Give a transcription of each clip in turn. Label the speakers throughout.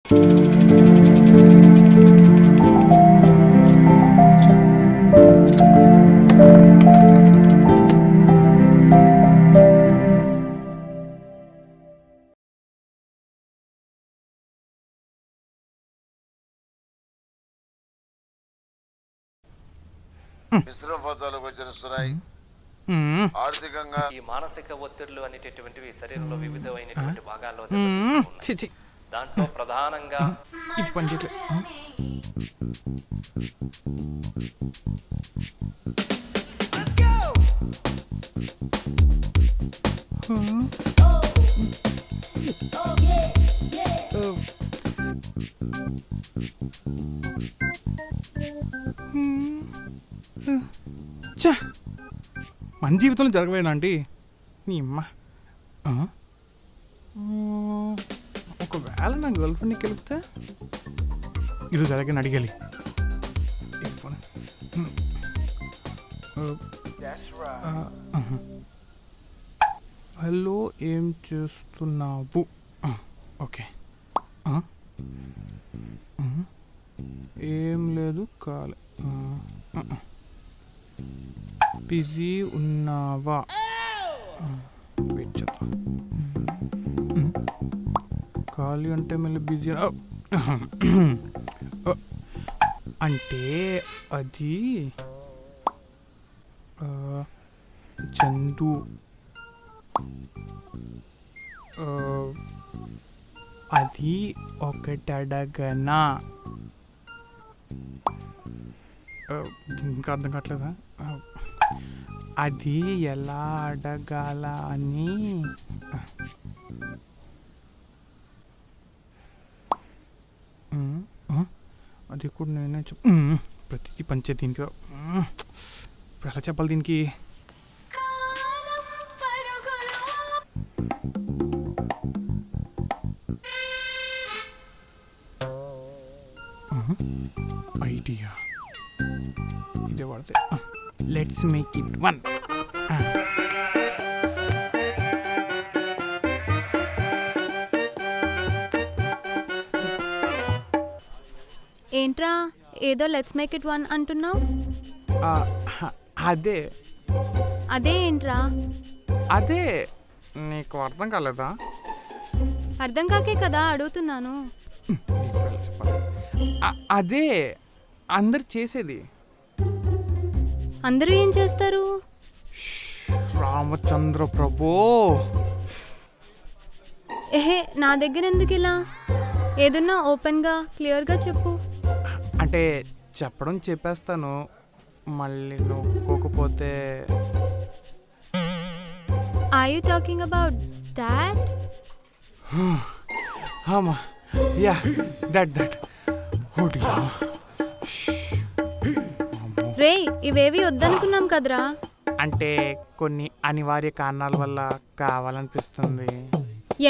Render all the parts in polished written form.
Speaker 1: మిశ్రమ ఫలితాలు గోచరిస్తున్నాయి. ఆర్థికంగా
Speaker 2: ఈ మానసిక ఒత్తిళ్లు అనేటటువంటివి శరీరంలో వివిధమైనటువంటి భాగాల్లో దాంట్లో ప్రధానంగా
Speaker 3: మన జీవితంలో జరగవేనా అండి నీ అమ్మ. ఒకవేళ నా గర్ల్ ఫ్రెండ్కి వెళ్తే ఈరోజు అలాగే అడిగాలి. హలో, ఏం చేస్తున్నావు? ఓకే, ఏం లేదు, కాలే. బిజీ ఉన్నావా? వెయిట్ చేద్దాం. ఖాళీ అంటే మళ్ళీ బిజీ అంటే అది చందు అది ఒకటడగనా? ఇంకా అర్థం కావట్లేదా? అది ఎలా అడగాల అని. అది కూడా నేనే ప్రతిదీ పంచే దీనికి. ఇప్పుడు ఎలా చెప్పాలి దీనికి? ఐడియా ఇదే వాడితే. Let's make it one.
Speaker 4: ఏంట్రా ఏదో లెట్స్ మేక్ ఇట్ వన్ అంటున్నావు?
Speaker 3: అదే
Speaker 4: అదే ఏంట్రా?
Speaker 3: అదే నీకు అర్థం కాలేదా?
Speaker 4: అర్థం కాకే కదా అడుగుతున్నాను.
Speaker 3: అదే అందరు చేసేది.
Speaker 4: అందరూ ఏం చేస్తారు?
Speaker 3: రామచంద్ర ప్రభు.
Speaker 4: ఏహే, నా దగ్గర ఎందుకు ఇలా? ఏదన్నా ఓపెన్గా క్లియర్గా చెప్పు.
Speaker 3: అంటే చెప్పడం చెప్పేస్తాను, మళ్ళీ నువ్వు ఒప్పుకోకపోతే.
Speaker 4: Are you talking about that?
Speaker 3: Yeah, that
Speaker 4: రే, ఇవేవి వద్దనుకున్నాం కదరా.
Speaker 3: అంటే కొన్ని అనివార్య కారణాల వల్ల కావాలనిపిస్తుంది.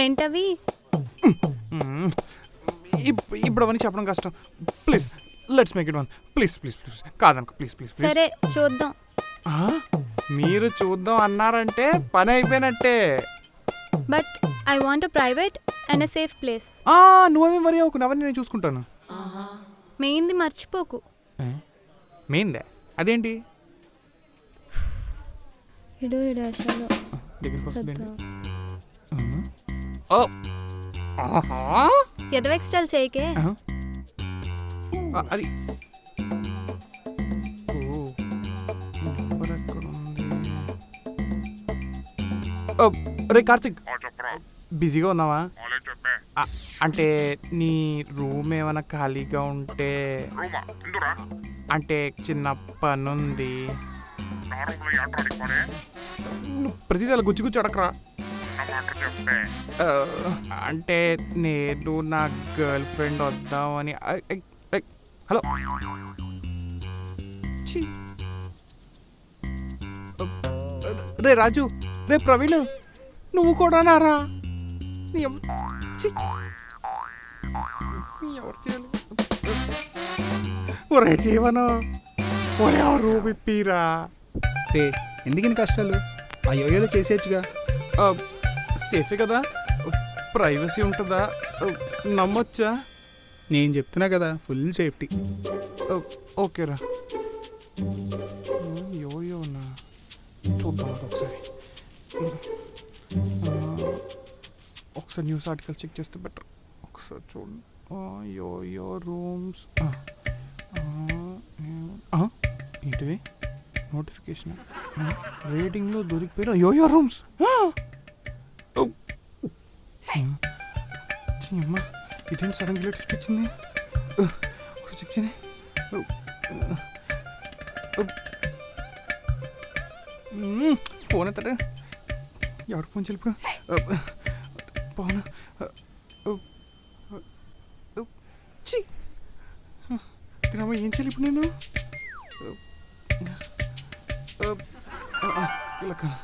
Speaker 4: ఏంటవి?
Speaker 3: ఇప్పుడు అవన్నీ చెప్పడం కష్టం. Please let's make it one. Please కాదనుకో, ప్లీజ్.
Speaker 4: సరే, చూద్దాం.
Speaker 3: మీరు చూద్దాం అన్నారంటే పని అయిపోయినట్టే.
Speaker 4: But I want a private and a safe place.
Speaker 3: నువ్వేమి మరి ఒక నవన్నీ నేను చూసుకుంటాను.
Speaker 4: మెయిన్ది మర్చిపోకు.
Speaker 3: మెయిన్దే? అదేంటి?
Speaker 4: ఎదవెక్స్ట్రాల్ చేయకే.
Speaker 3: అది రే కార్తిక్, బిజీగా ఉన్నావా? అంటే నీ రూమ్ ఏమైనా ఖాళీగా ఉంటే, అంటే చిన్న పని ఉంది. నువ్వు ప్రతిదీ అలా గుచ్చి అడగరా. అంటే నేను నా గర్ల్ ఫ్రెండ్ వద్దామని. హలో, రే రాజు, రే ప్రవీణ్, నువ్వు కూడా నారా? ఒరే జీవను, ఒరే రూపిరా.
Speaker 5: రే, ఎందుకని కష్టాలు? ఆ యోయోలో చేసేయచ్చుగా.
Speaker 3: సేఫే కదా, ప్రైవసీ ఉంటుందా, నమ్మొచ్చా?
Speaker 5: నేను చెప్తున్నా కదా, ఫుల్ సేఫ్టీ.
Speaker 3: ఓకేరా. యోయో నా చూద్దాం అది ఒకసారి. ఒకసారి న్యూస్ ఆర్టికల్ చెక్ చేస్తే బెటర్. ఒకసారి చూడండి. యోయో రూమ్స్ ఏంటిది నోటిఫికేషన్ రేటింగ్లో దొరికిపోయిన యోయో రూమ్స్. అమ్మా ఇదేంటి సడన్ లేటెస్ట్ వచ్చింది. ఒకసారి చెక్ చేయని. ఫోన్ ఎత్తాడు. ఎవరికి ఫోన్ చెల్లిపోయి పవన్ తినమ్మా ఏం చెల్లిపు నేను ఇలా కాదు.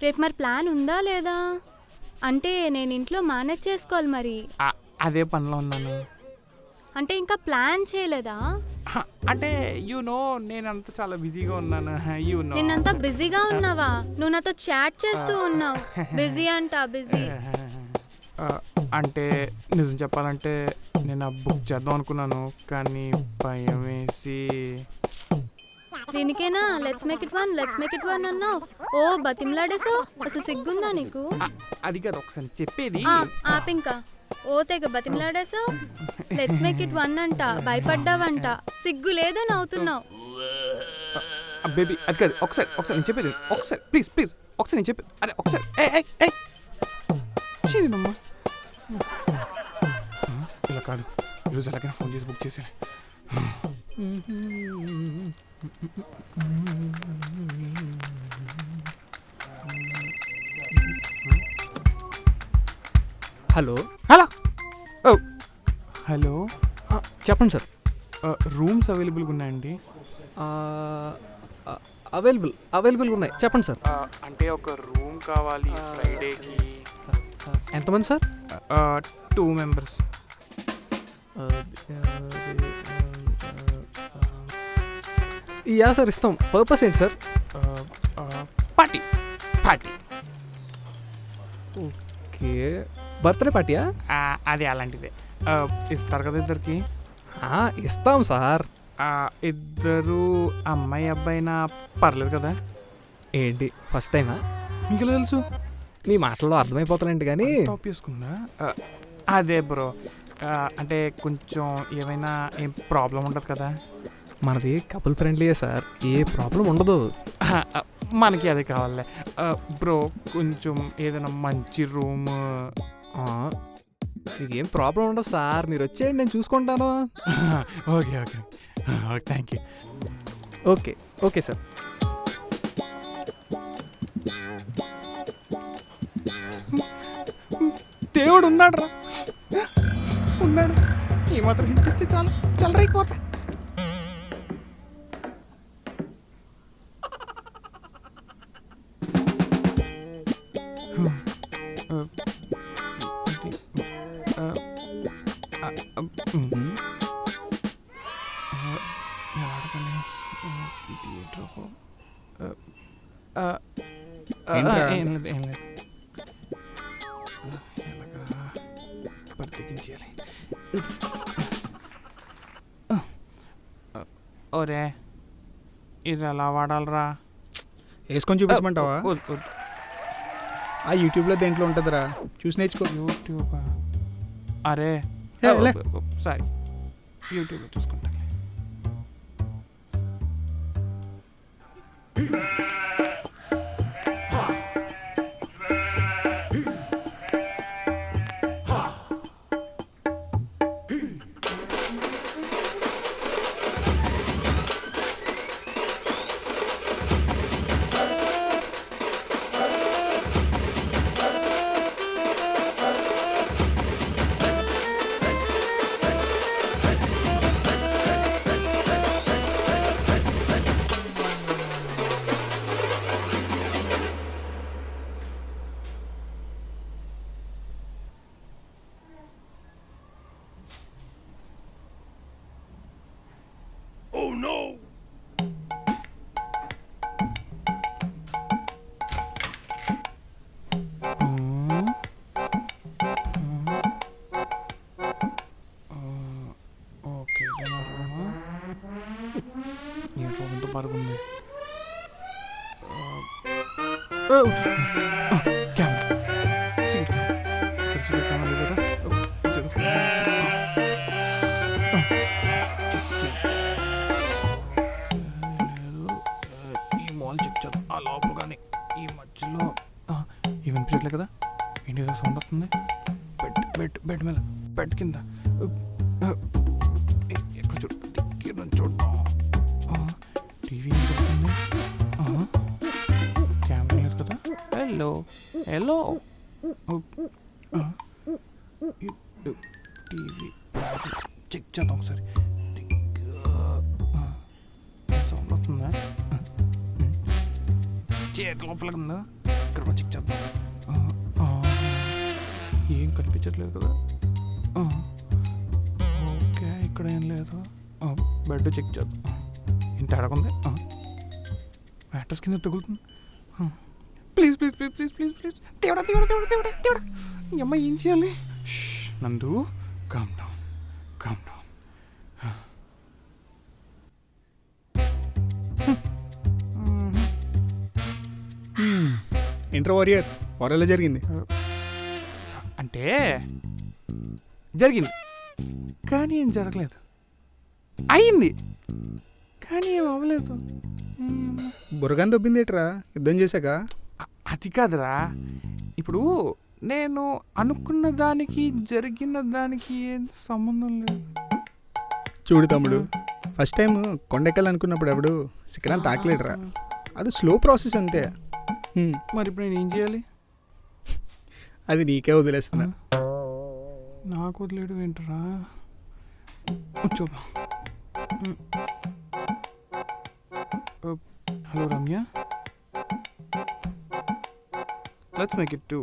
Speaker 4: రేపు మరి ప్లాన్ ఉందా లేదా? అంటే నేను ఇంట్లో మేనేజ్ చేసుకోవాలి మరి.
Speaker 3: అదే పనిలో ఉన్నాను.
Speaker 4: అంటే ఇంకా ప్లాన్ చేయలేదా?
Speaker 3: అంటే నేనంతా చాలా బిజీగా ఉన్నాను.
Speaker 4: నిన్నంతా బిజీగా ఉన్నావా? నువ్వు నాతో చాట్ చేస్తూ ఉన్నావు. బిజీ అంట బిజీ.
Speaker 3: అంటే నిజం చెప్పాలంటే నేను బుక్ చేద్దాం అనుకున్నాను, కానీ భయం వేసి.
Speaker 4: దీనికేనా లెట్స్ మేక్ ఇట్ వన్ అన్నావు? ఓ బతిమలాడేసావు. అసలు సిగ్గుందా నీకు?
Speaker 3: అది కాదు ఒకసారి చెప్పేది.
Speaker 4: ఆపింకా. ఓ తెగ బతిమలాడేసావు. లెట్స్ మేక్ ఇట్ వన్ అంట. భయపడ్డావంట. సిగ్గు లేదో నవ్వుతున్నావు.
Speaker 3: బేబీ అది కాదు. ఒకసారి నేను చెప్పేది ఒకసారి ప్లీజ్ ఒకసారి నేను చెప్పేది. అరే ఒకసారి చేయనమ్మా. ఇలా కాదు, ఈరోజు ఎలాగైనా ఫోన్ చేసి బుక్ చేసాను.
Speaker 6: హలో
Speaker 3: హలో
Speaker 6: చెప్పండి సార్.
Speaker 3: రూమ్స్ అవైలబుల్గా ఉన్నాయండి?
Speaker 6: అవైలబుల్గా ఉన్నాయి. చెప్పండి సార్.
Speaker 3: అంటే ఒక రూమ్ కావాలి ఫ్రైడేకి.
Speaker 6: ఎంతమంది సార్?
Speaker 3: 2 members.
Speaker 6: యా సార్ ఇస్తాం. పర్పస్ ఏంటి సార్?
Speaker 3: పార్టీ.
Speaker 6: ఓకే, బర్త్డే పార్టీయా?
Speaker 3: అది అలాంటిదే. ఇస్తారు కదా ఇద్దరికి?
Speaker 6: ఇస్తాం సార్.
Speaker 3: ఇద్దరు అమ్మాయి అబ్బాయినా పర్లేదు కదా?
Speaker 6: ఏంటి ఫస్ట్ టైమా?
Speaker 3: మీకు తెలుసు,
Speaker 6: నీ మాటల్లో అర్థమైపోతానండి. కానీ
Speaker 3: టాప్ చేసుకుందా? అదే బ్రో, అంటే కొంచెం ఏమైనా ఏం ప్రాబ్లం ఉండదు కదా?
Speaker 6: మనది కపుల్ ఫ్రెండ్లీయే సార్, ఏ ప్రాబ్లం ఉండదు.
Speaker 3: మనకి అదే కావాలి బ్రో. కొంచెం ఏదైనా మంచి రూమ్.
Speaker 6: మీకేం ప్రాబ్లం ఉండదు సార్, మీరు వచ్చేయండి, నేను చూసుకుంటాను.
Speaker 3: Okay thank you.
Speaker 6: Okay sir.
Speaker 3: దేవుడు ఉన్నాడు రా, ఉన్నాడు. ఈ మాత్రం ఇంటిస్తే చాలు, చల్లరైపోతా. ఏం లేదు బతికించాలి. ఒరే ఇది ఎలా వాడాలరా?
Speaker 5: వేసుకొని చూపించమంటావా? ఆ యూట్యూబ్లో దేంట్లో ఉంటుందిరా, చూసి నేర్చుకో.
Speaker 3: యూట్యూబ్? అరే సారీ, యూట్యూబ్లో చూసుకుంటా. కెమెరా సీట్ కెమెరా లేదా ఈ మాల్ చెక్ చేద్దాం ఆ లోపల కానీ ఈ మధ్యలో ఇవి వినిపించట్లే కదా ఏంటి ఏదో సౌండ్ వస్తుంది బెడ్ మీద బెడ్ కింద ఎక్కడ చూడు దగ్గర నుంచి చూద్దాం టీవీ ఉంటుంది కెమెరా లేదు కదా హలో టీవీ చెక్ చేద్దాం ఒకసారి సౌండ్ వస్తుందా చేతి లోపల ఉందా ఇక్కడ కూడా చెక్ చేద్దాం ఏం కనిపించట్లేదు కదా ఓకే ఇక్కడ ఏం లేదు బెడ్ చెక్ చేద్దాం ఇంత అడగంది మ్యాట్రస్ కింద తగులుతుంది please please please please please please దేవుడా ఈ అమ్మాయి ఏం చేయాలి నందు కామ్ డౌన్
Speaker 5: ఇంటర్ వారియర్లో జరిగింది.
Speaker 3: అంటే జరిగింది కానీ ఏం జరగలేదు, అయింది కానీ ఏం అవ్వలేదు.
Speaker 5: బుర్రగాని దొబ్బింది ఏట్రా యుద్ధం చేశాక?
Speaker 3: అది కాదురా, ఇప్పుడు నేను అనుకున్న దానికి జరిగిన దానికి ఏం సంబంధం లేదు.
Speaker 5: చూడు తమ్ముడు, ఫస్ట్ టైం కొండెక్కాలనుకున్నప్పుడు ఎవడు శిఖరాలు తాకలేడురా, అది స్లో ప్రాసెస్ అంతే.
Speaker 3: మరి ఇప్పుడు నేను ఏం చేయాలి?
Speaker 5: అది నీకే వదిలేస్తున్నా.
Speaker 3: నాకు వదిలేడు ఏంటరా? చూద్దాం. Hello Ramya, let's make it 2.